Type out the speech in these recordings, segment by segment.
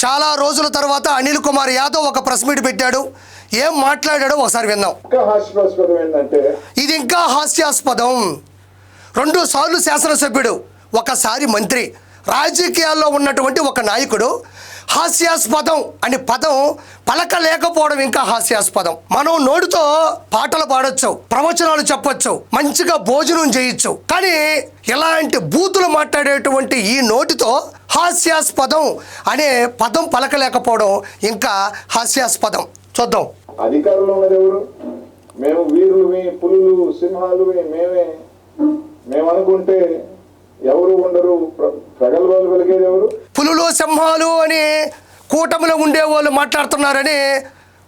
చాలా రోజుల తర్వాత అనిల్ కుమార్ యాదవ్ ఒక ప్రెస్ మీట్ పెట్టాడు. ఏం మాట్లాడాడో ఒకసారి విందాం. ఇది ఇంకా హాస్యాస్పదం. 2 సార్లు శాసనసభ్యుడు, ఒకసారి మంత్రి, రాజకీయాల్లో ఉన్నటువంటి ఒక నాయకుడు హాస్యాస్పదం అనే పదం పలకలేకపోవడం ఇంకా హాస్యాస్పదం. మనం నోటితో పాటలు పాడొచ్చు, ప్రవచనాలు చెప్పొచ్చు, మంచిగా భోజనం చేయొచ్చు, కానీ ఇలాంటి బూతులు మాట్లాడేటువంటి ఈ నోటితో హాస్యాస్పదం అనే పదం పలకలేకపోవడం ఇంకా హాస్యాస్పదం. చూద్దాం. అధికారంలో ఉన్నది ఎవరు? మేము వీరులు, పులులు, సింహాలు, మేము అనుకుంటే ఎవరు ఉండరు. ప్రగల్భాలు వెలిగేది ఎవరు? పులులు సింహాలు అని కూటమిలో ఉండేవాళ్ళు మాట్లాడుతున్నారని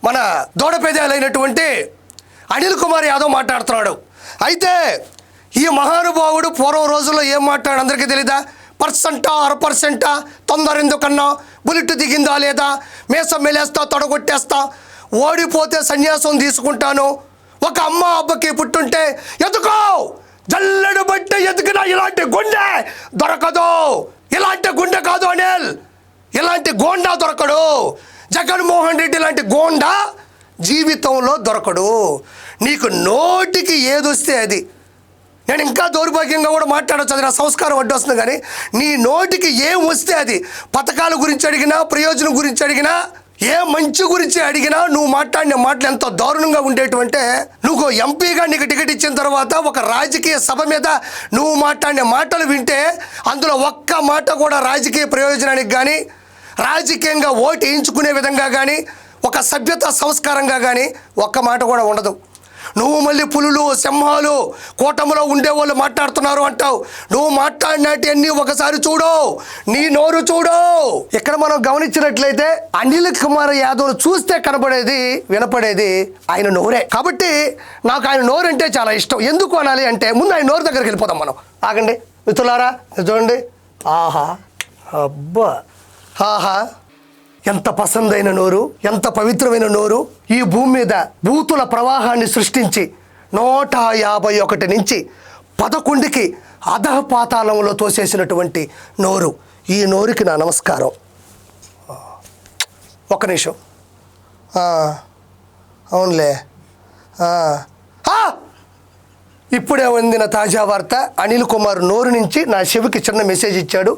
మన దూడపేదాలైనటువంటి అనిల్ కుమార్ యాదవ్ మాట్లాడుతున్నాడు. అయితే ఈ మహానుభావుడు పూర్వం రోజుల్లో ఏం మాట్లాడు అందరికీ తెలీదా? పర్సెంటా 1% తొందర ఎందుకన్నా, బుల్లెట్ దిగిందా లేదా, మేసం మెలేస్తా, తొడగొట్టేస్తా, ఓడిపోతే సన్యాసం తీసుకుంటాను, ఒక అమ్మ అబ్బకి పుట్టుంటే ఎదుకో, జల్లెడు బట్టి ఎదుకునా ఇలాంటి గుండె దొరకదు, ఇలాంటి గుండె కాదు అనిల్, ఇలాంటి గోండా దొరకడు, జగన్మోహన్ రెడ్డి లాంటి గోండా జీవితంలో దొరకడు. నీకు నోటికి ఏదొస్తే అది. నేను ఇంకా దౌర్భాగ్యంగా కూడా మాట్లాడచ్చు, అది నా సంస్కారం అడ్డు వస్తుంది, కానీ నీ నోటికి ఏం వస్తే అది, పథకాల గురించి అడిగినా, ప్రయోజనం గురించి అడిగినా, ఏ మంచి గురించి అడిగినా నువ్వు మాట్లాడిన మాటలు ఎంత దారుణంగా ఉండేటువంటి, నువ్వు ఎంపీగా నీకు టికెట్ ఇచ్చిన తర్వాత ఒక రాజకీయ సభ మీద నువ్వు మాట్లాడిన మాటలు వింటే అందులో ఒక్క మాట కూడా రాజకీయ ప్రయోజనానికి కానీ, రాజకీయంగా ఓటు వేయించుకునే విధంగా కానీ, ఒక సభ్యత సంస్కారంగా కానీ ఒక్క మాట కూడా ఉండదు. నువ్వు మళ్ళీ పులులు సింహాలు కూటమిలో ఉండేవాళ్ళు మాట్లాడుతున్నారు అంటావు. నువ్వు మాట్లాడినట్టు ఒకసారి చూడు, నీ నోరు చూడు. ఇక్కడ మనం గమనించినట్లయితే అనిల్ కుమార్ యాదవ్ చూస్తే కనబడేది, వినపడేది ఆయన నోరే. కాబట్టి నాకు ఆయన నోరు అంటే చాలా ఇష్టం. ఎందుకు అనాలి అంటే, ముందు ఆయన నోరు దగ్గరికి వెళ్ళిపోతాం మనం. ఆగండి మిత్రులారా, చూడండి. ఆహా, అబ్బా, ఆహా, ఎంత పసందైన నోరు, ఎంత పవిత్రమైన నోరు. ఈ భూమి మీద బూతుల ప్రవాహాన్ని సృష్టించి 151 నుంచి 11కి అధఃపాతాళంలో తోసేసినటువంటి నోరు. ఈ నోరుకి నా నమస్కారం. ఒక్క నిమిషం. అవునులే. ఇప్పుడే అందిన తాజా వార్త, అనిల్ కుమార్ నోరు నుంచి నా చెవికి చిన్న మెసేజ్ ఇచ్చాడు.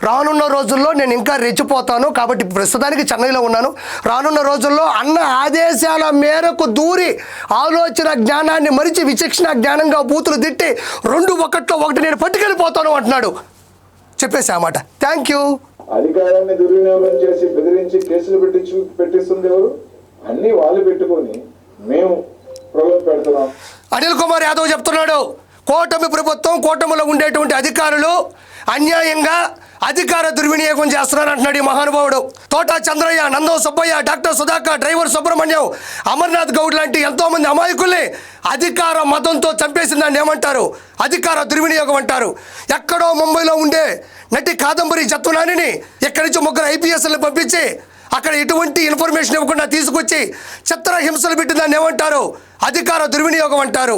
రానున్న రోజుల్లో నేను ఇంకా రెచ్చిపోతాను, కాబట్టి ప్రస్తుతానికి చెన్నైలో ఉన్నాను. రానున్న రోజుల్లో అన్న ఆదేశాల మేరకు దూరి ఆలోచన జ్ఞానాన్ని మరిచి విచక్షణ జ్ఞానంగా బూతులు తిట్టి 2-1 నేను పట్టుకెళ్ళిపోతాను అంటున్నాడు. చెప్పేసి ఆ మాట. Thank you. అధికారాన్ని దుర్వినియోగం చేసి బెదిరించి కేసులు పెట్టిస్తుంది ఎవరు? అన్ని వాళ్ళు పెట్టుకొని మేము పెడుతున్నాం. అనిల్ కుమార్ యాదవ్ చెప్తున్నాడు, కూటమి ప్రభుత్వం, కూటమిలో ఉండేటువంటి అధికారులు అన్యాయంగా అధికార దుర్వినియోగం చేస్తున్నారు అంటున్నాడు ఈ మహానుభావుడు. తోటా చంద్రయ్య, నందం సుబ్బయ్య, డాక్టర్ సుధాకర్, డ్రైవర్ సుబ్రహ్మణ్యం, అమర్నాథ్ గౌడ్ లాంటి ఎంతోమంది అమాయకుల్ని అధికార మతంతో చంపేసిందని ఏమంటారు? అధికార దుర్వినియోగం అంటారు. ఎక్కడో ముంబైలో ఉండే నటి కాదంబరి జత్వనానిని ఇక్కడి నుంచి 3 IPSలను పంపించి అక్కడ ఎటువంటి ఇన్ఫర్మేషన్ ఇవ్వకుండా తీసుకొచ్చి చిత్రహింసలు పెట్టి దాన్ని ఏమంటారు? అధికార దుర్వినియోగం అంటారు.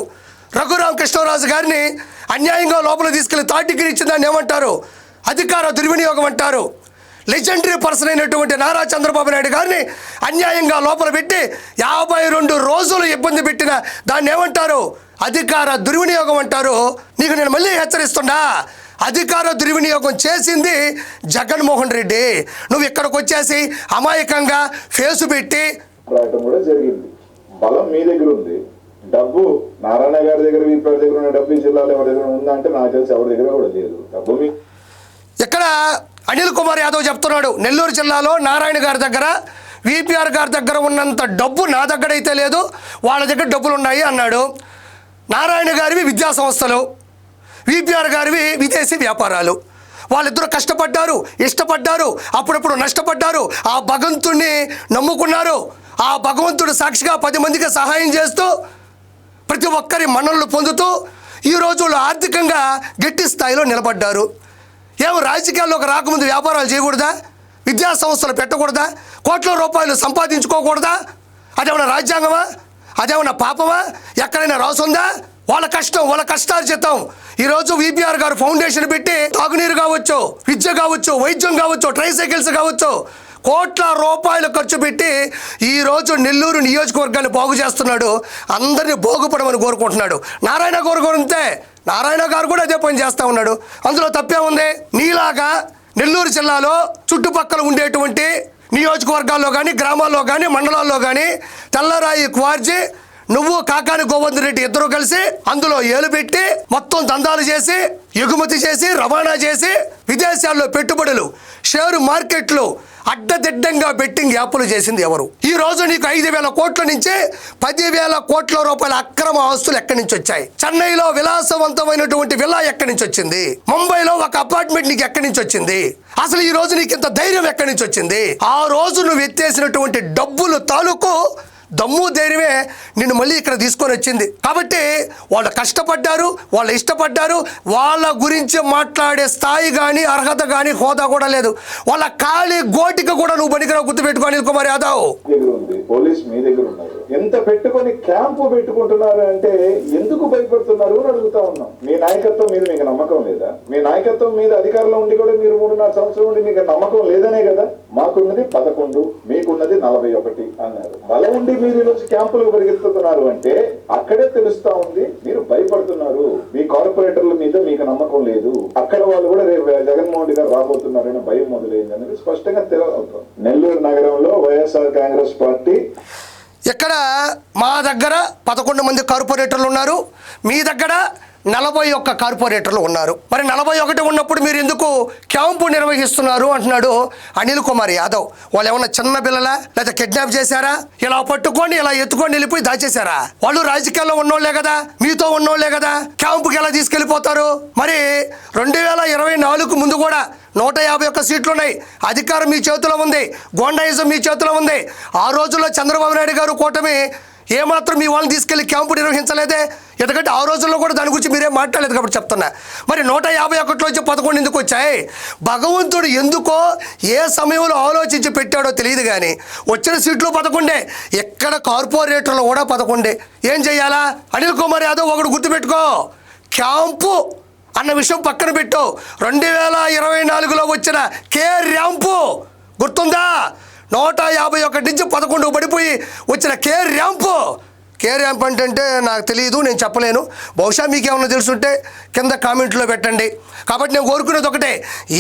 రఘురామ్ కృష్ణరాజు గారిని అన్యాయంగా లోపల తీసుకెళ్లి 3rd డిగ్రీ ఇచ్చిన దాన్ని ఏమంటారు? అధికార దుర్వినియోగం అంటారు. లెజెండరీ పర్సన్ అయినటువంటి నారా చంద్రబాబు నాయుడు గారిని అన్యాయంగా లోపల పెట్టి 52 రోజులు ఇబ్బంది పెట్టిన దాన్ని ఏమంటారు? అధికార దుర్వినియోగం అంటారు. నీకు నేను మళ్ళీ హెచ్చరిస్తున్నా, అధికార దుర్వినియోగం చేసింది జగన్మోహన్ రెడ్డి. నువ్వు ఇక్కడికి వచ్చేసి అమాయకంగా ఫేసు పెట్టి కూడా జరిగింది. బలం మీ దగ్గర ఉంది, డబ్బు నారాయణ గారి దగ్గర, వీపీ దగ్గర ఉన్న డబ్బు జిల్లాలో ఎవరి దగ్గర ఉందంటే నాకు తెలిసి ఎవరి దగ్గర కూడా లేదు. డబ్బు ఇక్కడ అనిల్ కుమార్ యాదవ్ చెప్తున్నాడు, నెల్లూరు జిల్లాలో నారాయణ గారి దగ్గర, వీపీఆర్ గారి దగ్గర ఉన్నంత డబ్బు నా దగ్గర అయితే లేదు, వాళ్ళ దగ్గర డబ్బులు ఉన్నాయి అన్నాడు. నారాయణ గారివి విద్యా సంస్థలు, వీపీఆర్ గారివి విదేశీ వ్యాపారాలు. వాళ్ళిద్దరూ కష్టపడ్డారు, ఇష్టపడ్డారు, అప్పుడప్పుడు నష్టపడ్డారు, ఆ భగవంతుడిని నమ్ముకున్నారు. ఆ భగవంతుడు సాక్షిగా 10 మందికి సహాయం చేస్తూ ప్రతి ఒక్కరి మన్ననలు పొందుతూ ఈ రోజుల్లో ఆర్థికంగా గట్టి స్థాయిలో నిలబడ్డారు. రాజకీయాల్లోకి రాకముందు వ్యాపారాలు చేయకూడదా? విద్యా సంస్థలు పెట్టకూడదా? కోట్ల రూపాయలు సంపాదించుకోకూడదా? అదేమన్నా రాజ్యాంగమా? అదేమన్నా పాపమా? ఎక్కడైనా రాసుందా? వాళ్ళ కష్టం, వాళ్ళ కష్టార్జితం. ఈరోజు వీపీఆర్ గారు ఫౌండేషన్ పెట్టి తాగునీరు కావచ్చు, విద్య కావచ్చు, వైద్యం కావచ్చు, ట్రైసైకిల్స్ కావచ్చు, కోట్ల రూపాయలు ఖర్చు పెట్టి ఈరోజు నెల్లూరు నియోజకవర్గాన్ని బాగు చేస్తున్నాడు. అందరినీ బాగుపడమని కోరుకుంటున్నాడు. నారాయణ కోరుకుంటే నారాయణ గారు కూడా అదే పని చేస్తూ ఉన్నాడు. అందులో తప్పే ఉంది? నీలాగా నెల్లూరు జిల్లాలో చుట్టుపక్కల ఉండేటువంటి నియోజకవర్గాల్లో కానీ, గ్రామాల్లో కానీ, మండలాల్లో కానీ తెల్లరాయి క్వార్జీ నువ్వు కాకాని గోవర్ధన్ రెడ్డి ఇద్దరు కలిసి అందులో ఏలు పెట్టి మొత్తం దందాలు చేసి, ఎగుమతి చేసి, రవాణా చేసి, విదేశాల్లో పెట్టుబడులు, షేరు మార్కెట్లు అడ్డదిడ్డంగా బెట్టింగ్ యాప్లు చేసింది ఎవరు? ఈ రోజు నీకు 5,000 కోట్ల నుంచి 10,000 కోట్ల రూపాయల అక్రమ ఆస్తులు ఎక్కడి నుంచి వచ్చాయి? చెన్నైలో విలాసవంతమైనటువంటి విల్లా ఎక్కడి నుంచి వచ్చింది? ముంబైలో ఒక అపార్ట్మెంట్ నీకు ఎక్కడి నుంచి వచ్చింది? అసలు ఈ రోజు నీకు ఇంత ధైర్యం ఎక్కడి నుంచి వచ్చింది? ఆ రోజు నువ్వు ఎత్తేసినటువంటి డబ్బులు తాలూకు దమ్ము ధైర్యమే నిన్ను మళ్ళీ ఇక్కడ తీసుకొని వచ్చింది. కాబట్టి వాళ్ళు కష్టపడ్డారు, వాళ్ళు ఇష్టపడ్డారు. వాళ్ళ గురించి మాట్లాడే స్థాయి కానీ, అర్హత కానీ, హోదా కూడా లేదు. వాళ్ళ ఖాళీ గోటికి కూడా నువ్వు పనికిరావు. గుర్తుపెట్టుకో అనిల్ కుమార్ యాదవ్. పోలీస్ మీ దగ్గర ఉన్నారు, ఎంత పెట్టుకొని క్యాంపు పెట్టుకుంటున్నారు అంటే ఎందుకు భయపడుతున్నారు అని అడుగుతా ఉన్నాం. మీ నాయకత్వం మీద మీకు నమ్మకం లేదా? మీ నాయకత్వం మీద అధికారంలో ఉండి కూడా మీరు 3.5 సంవత్సరం ఉండి మీకు నమ్మకం లేదనే కదా. మాకున్నది 11, మీకున్నది 41 అన్నారు. బలం ఉండి మీరు ఈరోజు క్యాంపులకు పరిగెత్తుతున్నారు అంటే అక్కడే తెలుస్తా ఉంది మీరు భయపడుతున్నారు. మీ కార్పొరేటర్ల మీద మీకు నమ్మకం లేదు. అక్కడ వాళ్ళు కూడా రేపు జగన్మోహన్ రెడ్డి గారు రాబోతున్నారనే భయం మొదలైంది అనేది స్పష్టంగా తెలియవుతుంది. నెల్లూరు నగరంలో వైఎస్ఆర్ కాంగ్రెస్ పార్టీ ఇక్కడ మా దగ్గర 11 మంది కార్పొరేటర్లు ఉన్నారు, మీ దగ్గర 41 కార్పొరేటర్లు ఉన్నారు. మరి 41 ఉన్నప్పుడు మీరు ఎందుకు క్యాంపు నిర్వహిస్తున్నారు అంటున్నాడు అనిల్ కుమార్ యాదవ్. వాళ్ళు ఏమన్నా చిన్న పిల్లలా, లేదా కిడ్నాప్ చేశారా? ఇలా పట్టుకొని ఇలా ఎత్తుకొని వెళ్ళిపోయి దాచేశారా? వాళ్ళు రాజకీయాల్లో ఉన్నోళ్లే కదా, మీతో ఉన్నోళ్లే కదా. క్యాంపుకి ఎలా తీసుకెళ్ళిపోతారు? మరి 2024 ముందు కూడా 151 సీట్లు ఉన్నాయి. అధికారం మీ చేతిలో ఉంది, గోండాయిజం మీ చేతిలో ఉంది. ఆ రోజుల్లో చంద్రబాబు నాయుడు గారు కూటమి ఏమాత్రం మీ వాళ్ళని తీసుకెళ్లి క్యాంపు నిర్వహించలేదే. ఎందుకంటే ఆ రోజుల్లో కూడా దాని గురించి మీరేం మాట్లాడలేదు కాబట్టి చెప్తున్నా. మరి 151లో వచ్చి 11 ఎందుకు వచ్చాయి? భగవంతుడు ఎందుకో ఏ సమయంలో ఆలోచించి పెట్టాడో తెలియదు కానీ వచ్చిన సీట్లు 11. ఎక్కడ కార్పొరేటర్లు కూడా 11. ఏం చెయ్యాలా? అనిల్ కుమార్ యాదవ్ ఒకడు గుర్తుపెట్టుకో, క్యాంపు అన్న విషయం పక్కన పెట్టు. 2024లో వచ్చిన కే ర్యాంపు గుర్తుందా? 151 నుంచి 11 పడిపోయి వచ్చిన కే ర్యాంపు. కే ర్యాంప్ అంటే నాకు తెలియదు, నేను చెప్పలేను. బహుశా మీకేమన్నా తెలుసుంటే కింద కామెంట్లో పెట్టండి. కాబట్టి నేను కోరుకునేది ఒకటే,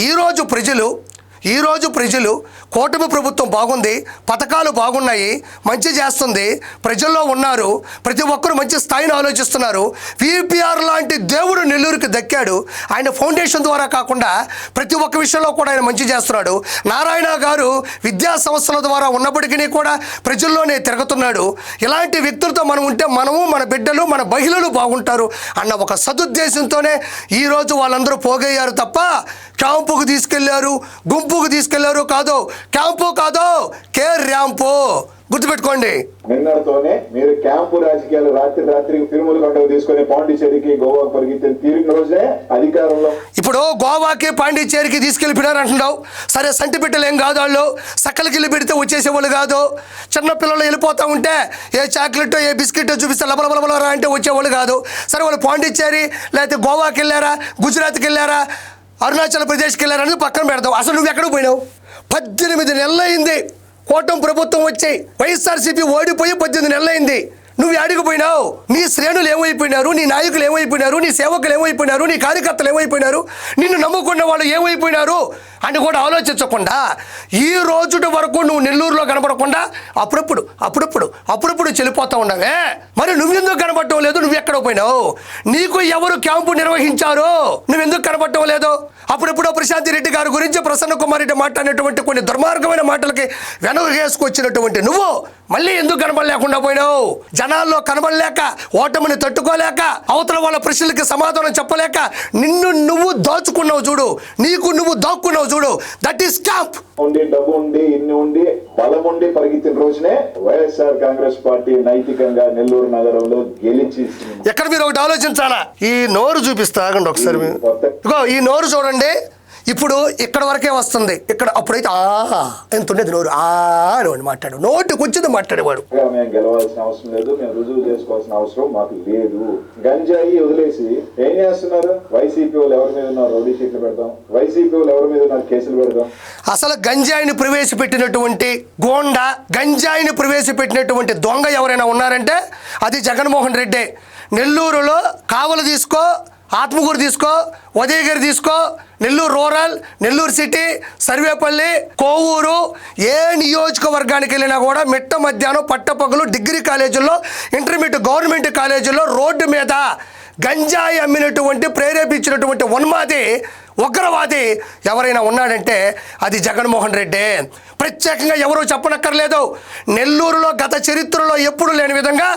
ఈరోజు ప్రజలు కూటమి ప్రభుత్వం బాగుంది, పథకాలు బాగున్నాయి, మంచి చేస్తుంది, ప్రజల్లో ఉన్నారు, ప్రతి ఒక్కరు మంచి స్థాయిని ఆలోచిస్తున్నారు. విపిఆర్ లాంటి దేవుడు నెల్లూరుకి దక్కాడు. ఆయన ఫౌండేషన్ ద్వారా కాకుండా ప్రతి ఒక్క విషయంలో కూడా ఆయన మంచి చేస్తున్నాడు. నారాయణ గారు విద్యా సంస్థల ద్వారా ఉన్నప్పటికీ కూడా ప్రజల్లోనే తిరుగుతున్నాడు. ఇలాంటి వ్యక్తులతో మనం ఉంటే మనము, మన బిడ్డలు, మన మహిళలు బాగుంటారు అన్న ఒక సదుద్దేశంతోనే ఈరోజు వాళ్ళందరూ పోగయ్యారు తప్ప క్యాంపుకు తీసుకెళ్లారు, గుంపుకు తీసుకెళ్లారు కాదు. క్యాంపు కాదు, కే ర్యాంపు. గుర్తుపెట్టుకోండి. నిన్నటితోనే మీరు క్యాంపు రాజకీయాలు రాత్రికి తిరుమల కొండకు తీసుకొని పాండిచేరికి, గోవాకు పరిగెత్తి తీరిన రోజే అధికారంలో. ఇప్పుడు గోవాకి, పాండిచేరికి తీసుకెళ్ళిపోయినారు అంటున్నావు. సరే, సంటి బిడ్డలు ఏం కాదు, వాళ్ళు సక్కలకిల్లి పెడితే వచ్చేసేవాళ్ళు కాదు. చిన్నపిల్లలు వెళ్ళిపోతూ ఉంటే ఏ చాక్లెట్, ఏ బిస్కెట్ చూపిస్తే లబలబలబలరా అంటే వచ్చేవాళ్ళు కాదు. సరే, వాళ్ళు పాండిచేరి లేకపోతే గోవాకి వెళ్ళారా, గుజరాత్కి వెళ్ళారా, అరుణాచల్ ప్రదేశ్కి వెళ్ళారని పక్కన పెడతావు. అసలు నువ్వు ఎక్కడికి పోయినావు? 18 నెలలు అయింది కూటమి ప్రభుత్వం వచ్చి. వైఎస్ఆర్సీపీ ఓడిపోయి 18 నెలలు అయింది. నువ్వు ఆడికి పోయినావు? నీ శ్రేణులు ఏమైపోయినారు? నీ నాయకులు ఏమైపోయినారు? నీ సేవకులు ఏమైపోయినారు? నీ కార్యకర్తలు ఏమైపోయినారు? నిన్ను నమ్ముకున్న వాళ్ళు ఏమైపోయినారు అని కూడా ఆలోచించకుండా ఈ రోజుటి వరకు నువ్వు నెల్లూరులో కనపడకుండా అప్పుడప్పుడు చెల్లిపోతూ ఉన్నావే. మరి నువ్వెందుకు కనపడటం లేదు? నువ్వు ఎక్కడ పోయినావు? నీకు ఎవరు క్యాంపు నిర్వహించారు? నువ్వెందుకు కనపడటం లేదు? అప్పుడెప్పుడో ప్రశాంతి రెడ్డి గారి గురించి ప్రసన్న కుమార్ రెడ్డి మాట్లాడినటువంటి కొన్ని దుర్మార్గమైన మాటలకి వెనకేసుకొచ్చినటువంటి నువ్వు మళ్ళీ ఎందుకు కనబడలేకుండా పోయినావు? జనాల్లో కనబడలేక, ఓటమిని తట్టుకోలేక, అవతల వాళ్ళ ప్రశ్నలకి సమాధానం చెప్పలేక నిన్ను నువ్వు దాచుకున్నావు చూడు, నీకు నువ్వు దాక్కున్నావు చూడు. That is camp. ఉండి డబ్బు ఉండి ఇన్ని ఉండి బలం ఉండి పరిగెత్తిన రోజునే వైఎస్ఆర్ కాంగ్రెస్ పార్టీ నైతికంగా నెల్లూరు నగరంలో గెలిచి. ఎక్కడ మీరు ఒకటి ఆలోచించాలా? ఈ నోరు చూపిస్తా ఆగండి ఒకసారి. ఇగో ఈ నోరు చూడండి, ఇప్పుడు ఇక్కడ వరకే వస్తుంది. ఇక్కడ అప్పుడైతే ఎంత ఉండేది నోరు అని మాట్లాడు, నోటికి వచ్చింది మాట్లాడేవాడు. మేము గెలవాల్సిన అవసరం లేదు, మేము రుజువు చేసుకోవాల్సిన అవసరం మాకు లేదు. గంజాయి వదిలేసి ఏం చేస్తున్నారు? వైసీపీ వాళ్ళు ఎవరి మీద ఉన్నారు రౌడీ షీట్లు పెడదాం, వైసీపీ వాళ్ళు ఎవరి మీద ఉన్నారు కేసులు పెడదాం. అసలు గంజాయిని ప్రవేశపెట్టినటువంటి గోండా, గంజాయిని ప్రవేశపెట్టినటువంటి దొంగ ఎవరైనా ఉన్నారంటే అది జగన్మోహన్ రెడ్డి. నెల్లూరులో కావలు తీసుకో, ఆత్మకూరు తీసుకో, ఉదయగిరి తీసుకో, నెల్లూరు రూరల్, నెల్లూరు సిటీ, సర్వేపల్లి, కోవూరు, ఏ నియోజకవర్గానికి వెళ్ళినా కూడా మిట్ట మధ్యాహ్నం పట్టపగలు డిగ్రీ కాలేజీల్లో, ఇంటర్మీడియట్ గవర్నమెంట్ కాలేజీల్లో రోడ్డు మీద గంజాయి అమ్మినటువంటి ప్రేరేపించినటువంటి ఉన్మాది ఉగ్రవాది ఎవరైనా ఉన్నాడంటే అది జగన్మోహన్ రెడ్డి. ప్రత్యేకంగా ఎవరూ చెప్పనక్కర్లేదు. నెల్లూరులో గత చరిత్రలో ఎప్పుడు లేని విధంగా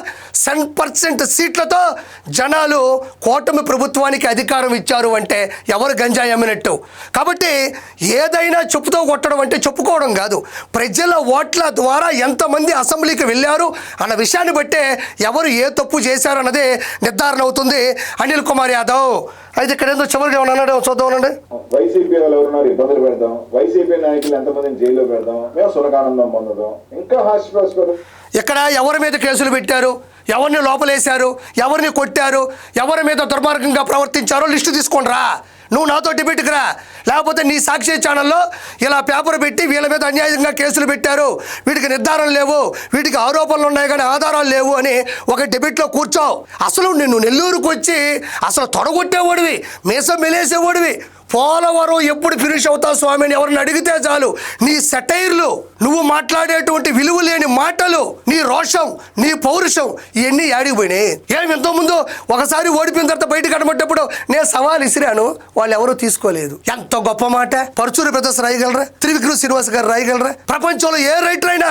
100% సీట్లతో జనాలు కూటమి ప్రభుత్వానికి అధికారం ఇచ్చారు అంటే ఎవరు గంజాయి అమ్మినట్టు. కాబట్టి ఏదైనా చెప్పుతో కొట్టడం అంటే చెప్పుకోవడం కాదు, ప్రజల ఓట్ల ద్వారా ఎంతమంది అసెంబ్లీకి వెళ్ళారు అన్న విషయాన్ని బట్టే ఎవరు ఏ తప్పు చేశారు అన్నది నిర్ధారణ అవుతుంది. అనిల్ కుమార్ యాదవ్ అయితే ఇక్కడ ఏదో చివరికి ఏమన్నా అన్నాడు, చూద్దామనండి. వైసీపీ వాళ్ళు ఎవరున్నారు ఇబ్బందులు పెడదాం, వైసీపీ నాయకులు ఎంతమందిని జైల్లో పెడదాం, మేము సునకానందం పొందుదాం, ఇంకా హాస్పిటల్. ఇక్కడ ఎవరి మీద కేసులు పెట్టారు, ఎవరిని లోపలేశారు, ఎవరిని కొట్టారు, ఎవరి మీద దుర్మార్గంగా ప్రవర్తించారో లిస్టు తీసుకోండి రా. నువ్వు నాతో డిబేట్కి రా, లేకపోతే నీ సాక్షి ఛానల్లో ఇలా పేపర్ పెట్టి వీళ్ళ మీద అన్యాయంగా కేసులు పెట్టారు, వీటికి నిర్ధారణ లేవు, వీటికి ఆరోపణలు ఉన్నాయి కానీ ఆధారాలు లేవు అని ఒక డిబేట్లో కూర్చో. అసలు నిన్ను నెల్లూరుకు వచ్చి అసలు తొడగొట్టేవాడివి, మీసం మెలేసేవాడివి. పోలవరం ఎప్పుడు ఫినిష్ అవుతావు స్వామి అని ఎవరిని అడిగితే చాలు నీ సెటైర్లు, నువ్వు మాట్లాడేటువంటి విలువ లేని మాటలు, నీ రోషం, నీ పౌరుషం ఇవన్నీ యాడిపోయినాయి. ఏమి ఎంతోముందు ఒకసారి ఓడిపోయిన తర్వాత బయటకు కనబడ్డప్పుడు నేను సవాల్ ఇసిరాను, వాళ్ళు ఎవరూ తీసుకోలేదు. ఎంత గొప్ప మాట. పరుచూరి బ్రదర్స్ రాయగలరా, త్రివిక్రమ శ్రీనివాస్ గారు రాయగలరా, ప్రపంచంలో ఏ రైటర్ అయినా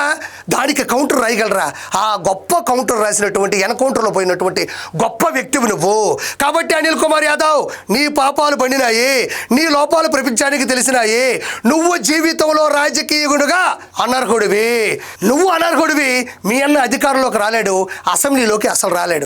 దానికి కౌంటర్ రాయగలరా? ఆ గొప్ప కౌంటర్ రాసినటువంటి ఎన్కౌంటర్లో పోయినటువంటి గొప్ప వ్యక్తివి నువ్వు. కాబట్టి అనిల్ కుమార్ యాదవ్ నీ పాపాలు పండినాయి, నీ లోపాలు ప్రపంచానికి తెలిసినాయి. నువ్వు జీవితంలో రాజకీయుడుగా అనర్హుడివి, నువ్వు అనర్హుడివి. మీ అన్న అధికారంలోకి రాలేడు, అసెంబ్లీలోకి అసలు రాలేడు.